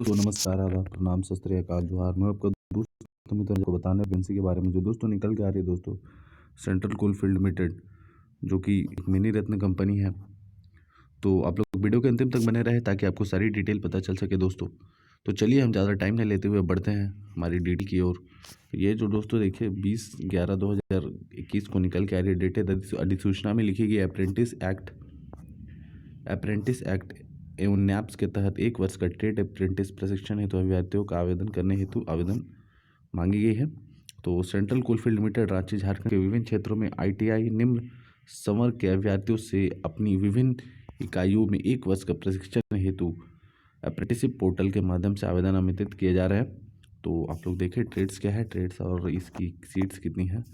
तो नमस्कार, आदाब, प्रणाम, सत श्री अकाल, जोहार। मैं आपका दोस्त मित्र को बताने वैकेंसी के बारे में जो दोस्तों निकल के आ रही है दोस्तों, सेंट्रल कोलफील्ड लिमिटेड, जो कि एक मिनी रत्न कंपनी है। तो आप लोग वीडियो के अंतिम तक बने रहे ताकि आपको सारी डिटेल पता चल सके दोस्तों। तो चलिए हम ज़्यादा टाइम नहीं लेते हुए बढ़ते हैं हमारी डिटेल की ओर। ये जो दोस्तों देखिए 20/11/2021 को निकल के आ रही है डेटेड अधिसूचना में लिखी गई अप्रेंटिस एक्ट एवं नैप्स के तहत 1 वर्ष का ट्रेड अप्रेंटिस प्रशिक्षण हेतु अभ्यर्थियों का आवेदन करने हेतु आवेदन मांगी गई है। तो central coalfield limited Ranchi Jharkhand के विभिन्न क्षेत्रों में ITI निम्न संवर्ग के अभ्यर्थियों से अपनी विभिन्न इकाइयों में 1 वर्ष का प्रशिक्षण हेतु अप्रेंटिसशिप पोर्टल के माध्यम से आवेदन आमंत्रित किए जा रहे हैं। तो आप लोग देखिए ट्रेड्स क्या है, ट्रेड्स और इसकी सीट्स कितनी है।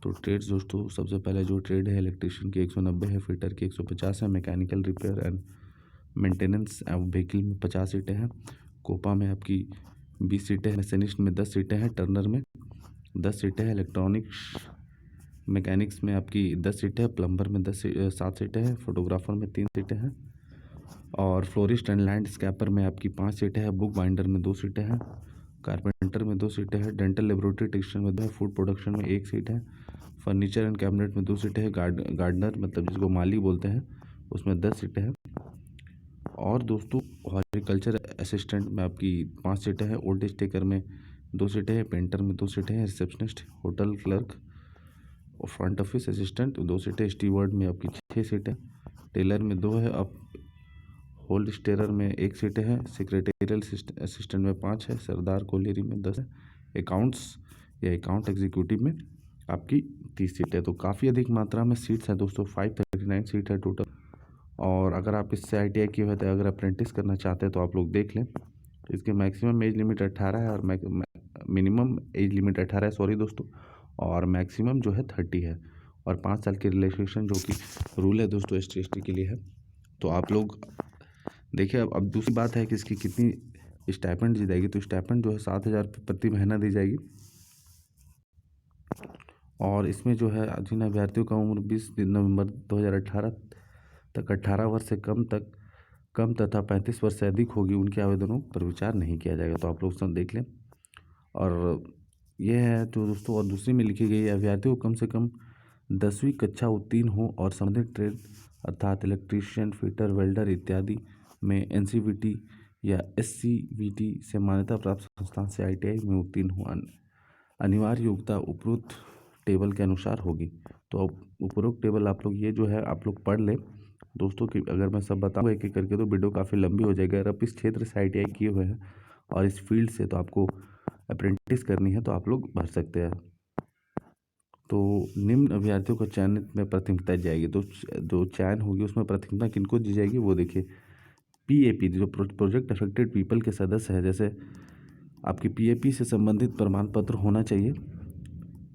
तो ट्रेड्स दोस्तों, सबसे पहले जो ट्रेड है इलेक्ट्रिशियन की 190 है, फिटर की 150 है, mechanical repair and maintenance vehicle में 50 सीटें हैं, कोपा में आपकी 20 सीटें हैं, मैसेनिस्ट में 10 सीटें हैं, टर्नर में 10 सीटें हैं, इलेक्ट्रॉनिक्स मैकेनिक्स में आपकी 10 सीटें हैं, प्लम्बर में 7 सीटें हैं, फोटोग्राफर में 3 सीटें हैं, और फ्लोरिस्ट एंड लैंडस्केपर में आपकी 5 सीटें हैं, बुक बाइंडर में 2 सीटें हैं, कारपेंटर में 2 सीटें हैं, डेंटल लेबोरेटरी टेक्नीशियन में 2 है, फूड प्रोडक्शन में 1 सीट है, फर्नीचर एंड कैबिनेट में 2 सीटें हैं, गार्डनर मतलब जिसको माली बोलते हैं उसमें 10 सीटें हैं, और दोस्तों हॉर्टिकल्चर असिस्टेंट में आपकी 5 सीटें हैं, ओल्ड एज टेकर में 2 सीटें हैं, पेंटर में 2 सीटें हैं, रिसेप्शनिस्ट, होटल क्लर्क और फ्रंट ऑफिस असिस्टेंट 2 सीटें, स्टीवर्ड में आपकी 6 सीटें, टेलर में 2 है, अब होल्ड स्टेरर में 1 सीटें हैं, सेक्रेटेरियल असिस्टेंट में 5 है, सरदार कोलियरी में 10 है, अकाउंट्स या अकाउंट एग्जीक्यूटिव में आपकी 30 सीटें। तो काफ़ी अधिक मात्रा में सीट्स हैं दोस्तों, 539 सीट है टोटल। और अगर आप इससे ITI किए हुए थे, अगर अप्रेंटिस करना चाहते हैं तो आप लोग देख लें। इसके मैक्सिमम एज लिमिट 18 है और मिनिमम एज लिमिट 18 है, सॉरी दोस्तों, और मैक्सिमम जो है 30 है, और 5 साल की रिलैक्सेशन जो कि रूल है दोस्तों ST/ST के लिए है। तो आप लोग देखिए, अब दूसरी बात है कि इसकी कितनी स्टाइपेंड दी जाएगी। तो स्टाइपेंड जो है 7,000 प्रति महीना दी जाएगी, और इसमें जो है जिन अभ्यर्थियों का उम्र 20 नवंबर 2018 तक 18 वर्ष से कम तथा 35 वर्ष से अधिक होगी, उनके आवेदनों पर विचार नहीं किया जाएगा। तो आप लोग सब देख लें। और ये है तो दोस्तों, और दूसरी में लिखी गई है अभ्यर्थियों को कम से कम 10वीं कक्षा उत्तीर्ण हो और संबंधित ट्रेड अर्थात इलेक्ट्रीशियन, फिटर, वेल्डर इत्यादि में NCVT या SCVT से मान्यता प्राप्त संस्थान से ITI में उत्तीर्ण हो। अनिवार्य योग्यता उपरोक्त टेबल के अनुसार होगी। तो उपरोक्त टेबल आप लोग ये जो है आप लोग पढ़ लें दोस्तों। कि अगर मैं सब बताऊंगा एक एक करके तो वीडियो काफ़ी लंबी हो जाएगी। अगर आप इस क्षेत्र से ITI किए हुए हैं और इस फील्ड से तो आपको अप्रेंटिस करनी है तो आप लोग भर सकते हैं। तो निम्न अभ्यर्थियों को चयनित में प्राथमिकता दी जाएगी। तो जो चयन होगी उसमें प्राथमिकता किनको दी जाएगी वो देखिए। PAP जो प्रोजेक्ट अफेक्टेड पीपल के सदस्य है, जैसे आपकी PAP से संबंधित प्रमाण पत्र होना चाहिए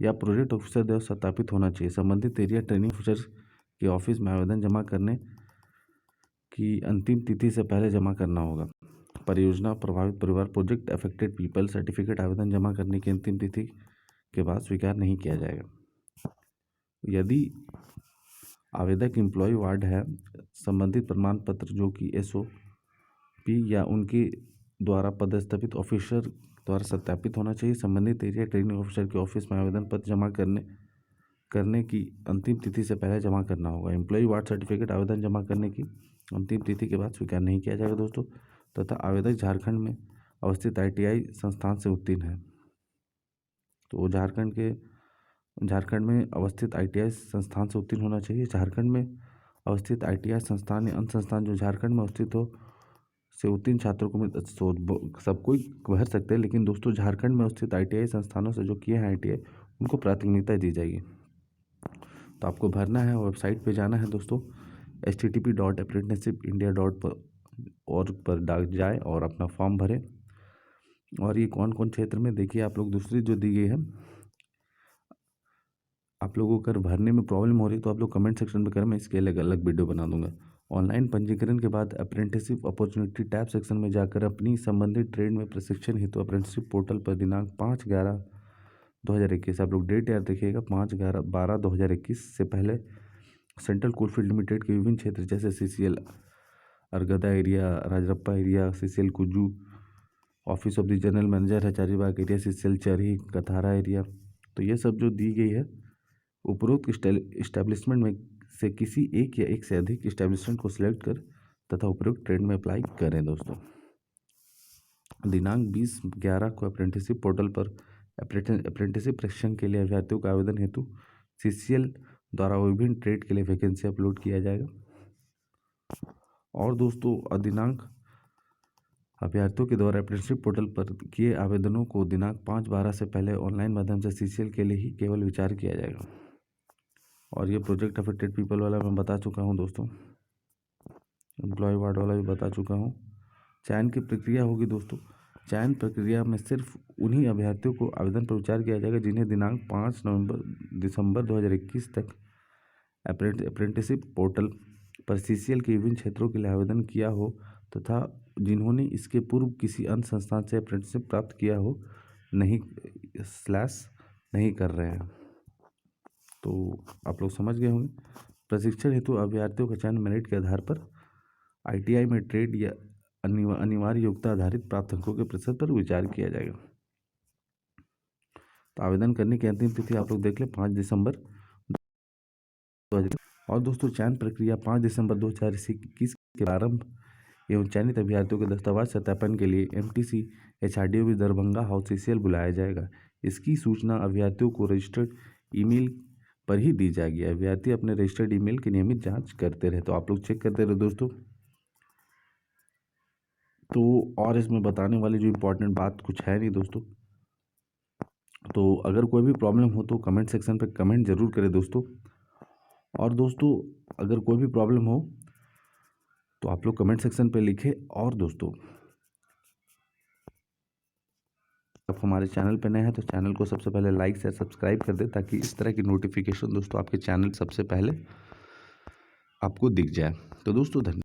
या प्रोजेक्ट ऑफिसर द्वारा सत्यापित होना चाहिए। संबंधित एरिया ट्रेनिंग ऑफिसर के ऑफिस में आवेदन जमा करने की अंतिम तिथि से पहले जमा करना होगा। परियोजना प्रभावित परिवार प्रोजेक्ट अफेक्टेड पीपल सर्टिफिकेट आवेदन जमा करने की अंतिम तिथि के बाद स्वीकार नहीं किया जाएगा। यदि आवेदक एम्प्लॉय वार्ड है, संबंधित प्रमाण पत्र जो कि SOP या उनके द्वारा पदस्थापित ऑफिसर द्वारा सत्यापित होना चाहिए। संबंधित एरिया ट्रेनिंग ऑफिसर के ऑफिस में आवेदन पत्र जमा करने की अंतिम तिथि से पहले जमा करना होगा। एम्प्लॉय वार्ड सर्टिफिकेट आवेदन जमा करने की अंतिम तिथि के बाद स्वीकार नहीं किया जाएगा दोस्तों। तथा आवेदक झारखंड में अवस्थित ITI संस्थान से उत्तीर्ण है। तो झारखंड में अवस्थित ITI संस्थान से उत्तीर्ण होना चाहिए। झारखंड में अवस्थित ITI संस्थान या अन्य संस्थान जो झारखंड में अवस्थित हो से उत्तीर्ण छात्रों को सब कोई भर सकते हैं, लेकिन दोस्तों झारखंड में अवस्थित ITI संस्थानों से जो किए हैं ITI उनको प्राथमिकता दी जाएगी। तो आपको भरना है, वेबसाइट पे जाना है दोस्तों, http.apprenticeshipindia.org पर जाए और अपना फॉर्म भरें। और ये कौन कौन क्षेत्र में देखिए आप लोग, दूसरी जो दी गई है, आप लोगों को अगर भरने में प्रॉब्लम हो रही है तो आप लोग कमेंट सेक्शन में करें, मैं इसके अलग अलग वीडियो बना दूंगा। ऑनलाइन पंजीकरण के बाद अप्रेंटिसशिप अपॉर्चुनिटी टैब सेक्शन में जाकर अपनी संबंधित ट्रेड में प्रशिक्षण हेतु अप्रेंटिसशिप पोर्टल पर दिनांक 5/11/2021 आप लोग डेट याद रखिएगा, 5/11/2021 से पहले सेंट्रल कोलफील्ड लिमिटेड के विभिन्न क्षेत्र जैसे CCL Argada area, Rajrappa area, CCL Kuju, office of the general manager है Hazaribagh area, CCL Charhi Kathara area. तो ये सब जो दी गई है उपरोक्त इस्टेब्लिशमेंट में से किसी एक या एक से अधिक इस्टेब्लिशमेंट को सिलेक्ट कर तथा उपरोक्त ट्रेड में अप्लाई करें दोस्तों। दिनांक 20/11 को अप्रेंटिसशिप पोर्टल पर अप्रेंटिसशिप प्रशिक्षण के लिए अभ्यर्थियों का आवेदन हेतु सीसीएल द्वारा विभिन्न ट्रेड के लिए वैकेंसी अपलोड किया जाएगा। और दोस्तों दिनांक अभ्यर्थियों के द्वारा अप्रेंटिसशिप पोर्टल पर किए आवेदनों को दिनांक 5/12 से पहले ऑनलाइन माध्यम से सीसीएल के लिए ही केवल विचार किया जाएगा। और ये प्रोजेक्ट अफेक्टेड पीपल वाला मैं बता चुका हूँ दोस्तों, एम्प्लॉय वार्ड वाला भी बता चुका हूँ। चयन की प्रक्रिया होगी दोस्तों, चयन प्रक्रिया में सिर्फ उन्हीं अभ्यर्थियों को आवेदन पर विचार किया जाएगा जिन्हें दिनांक 5 दिसंबर 2021 तक अप्रेंटिसशिप पोर्टल पर सीसीएल के विभिन्न क्षेत्रों के लिए आवेदन किया हो तथा जिन्होंने इसके पूर्व किसी अन्य संस्थान से अप्रेंटिसशिप प्राप्त किया हो नहीं कर रहे हैं। तो आप लोग समझ गए होंगे। प्रशिक्षण हेतु अभ्यर्थियों का चयन मेरिट के आधार पर आईटीआई में ट्रेड या अनिवार्य योग्यता आधारित प्राप्त अंकों के प्रतिशत पर विचार किया जाएगा। तो आवेदन करने की अंतिम तिथि आप लोग देख लें 5 दिसंबर 2021। और दोस्तों चयन प्रक्रिया 5 दिसंबर 2021 के प्रारंभ एवं चयनित अभ्यर्थियों के दस्तावेज सत्यापन के लिए एमटीसी एचआरडीओ दरभंगा हाउस सीसीएल बुलाया जाएगा। इसकी सूचना अभ्यर्थियों को रजिस्टर्ड ईमेल पर ही दी जाएगी। अभ्यर्थी अपने रजिस्टर्ड ईमेल की नियमित जांच करते रहे। तो आप लोग चेक करते रहे दोस्तों। तो और इसमें बताने वाली जो इम्पोर्टेंट बात कुछ है नहीं दोस्तों। तो अगर कोई भी प्रॉब्लम हो तो कमेंट सेक्शन पे कमेंट ज़रूर करें दोस्तों। और दोस्तों अगर कोई भी प्रॉब्लम हो तो आप लोग कमेंट सेक्शन पे लिखें। और दोस्तों आप हमारे चैनल पे नए हैं तो चैनल को सबसे पहले लाइक शेयर सब्सक्राइब कर दें ताकि इस तरह की नोटिफिकेशन दोस्तों आपके चैनल सबसे पहले आपको दिख जाए। तो दोस्तों धन्यवाद।